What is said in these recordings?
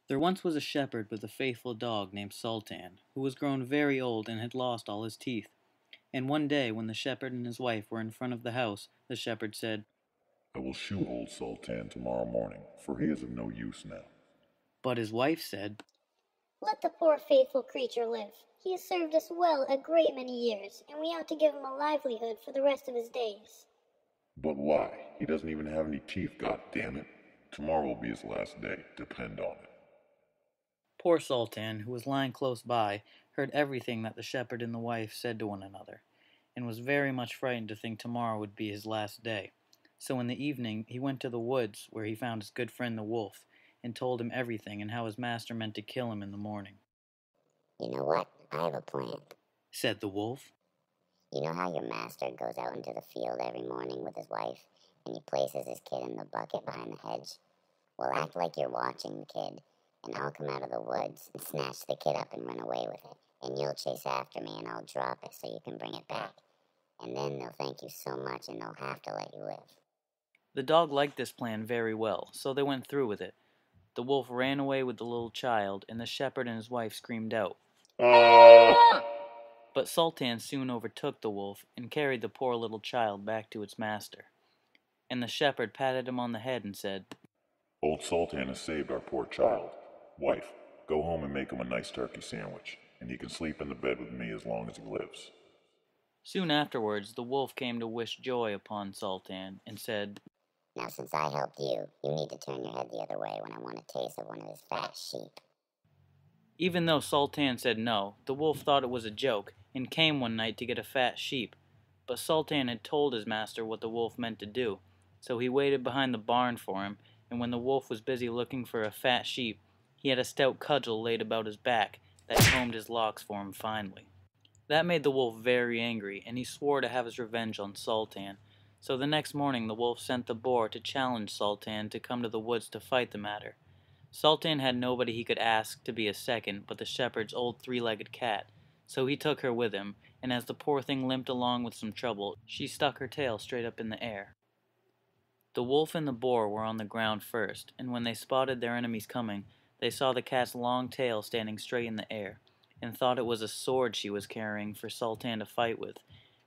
There once was a shepherd with a faithful dog named Sultan, who was grown very old and had lost all his teeth. And one day, when the shepherd and his wife were in front of the house, the shepherd said, I will shoot old Sultan tomorrow morning, for he is of no use now. but his wife said, Let the poor faithful creature live. He has served us well a great many years, and we ought to give him a livelihood for the rest of his days. But why? He doesn't even have any teeth, god damn it. Tomorrow will be his last day, depend on it. Poor Sultan, who was lying close by, heard everything that the shepherd and the wife said to one another, and was very much frightened to think tomorrow would be his last day. So in the evening he went to the woods, where he found his good friend the wolf, and told him everything and how his master meant to kill him in the morning. You know what? I have a plan. Said the wolf. You know how your master goes out into the field every morning with his wife, and he places his kid in the bucket behind the hedge? Well, act like you're watching the kid, and I'll come out of the woods and snatch the kid up and run away with it, and you'll chase after me and I'll drop it so you can bring it back. And then they'll thank you so much and they'll have to let you live. The dog liked this plan very well, so they went through with it. The wolf ran away with the little child, and the shepherd and his wife screamed out. But Sultan soon overtook the wolf and carried the poor little child back to its master. And the shepherd patted him on the head and said, Old Sultan has saved our poor child. Wife, go home and make him a nice turkey sandwich, and he can sleep in the bed with me as long as he lives. Soon afterwards, the wolf came to wish joy upon Sultan and said, Now, since I helped you, you need to turn your head the other way when I want a taste of one of his fat sheep. Even though Sultan said no, the wolf thought it was a joke and came one night to get a fat sheep. But Sultan had told his master what the wolf meant to do, so he waited behind the barn for him, and when the wolf was busy looking for a fat sheep, he had a stout cudgel laid about his back that combed his locks for him finely. That made the wolf very angry, and he swore to have his revenge on Sultan. So the next morning the wolf sent the boar to challenge Sultan to come to the woods to fight the matter. Sultan had nobody he could ask to be a second but the shepherd's old three-legged cat, so he took her with him, and as the poor thing limped along with some trouble, she stuck her tail straight up in the air. The wolf and the boar were on the ground first, and when they spotted their enemies coming, they saw the cat's long tail standing straight in the air, and thought it was a sword she was carrying for Sultan to fight with,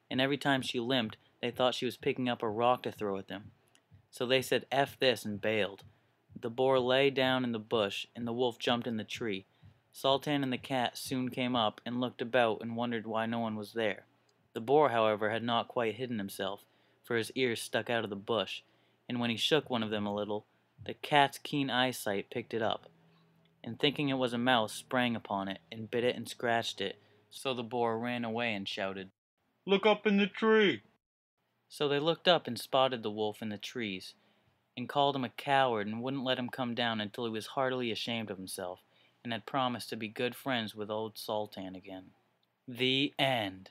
and every time she limped, they thought she was picking up a rock to throw at them. So they said F this and bailed. The boar lay down in the bush, and the wolf jumped in the tree. Sultan and the cat soon came up and looked about and wondered why no one was there. The boar, however, had not quite hidden himself, for his ears stuck out of the bush, and when he shook one of them a little, the cat's keen eyesight picked it up, and thinking it was a mouse, sprang upon it, and bit it and scratched it, so the boar ran away and shouted, "Look up in the tree!" So they looked up and spotted the wolf in the trees, and called him a coward and wouldn't let him come down until he was heartily ashamed of himself, and had promised to be good friends with old Sultan again. The end.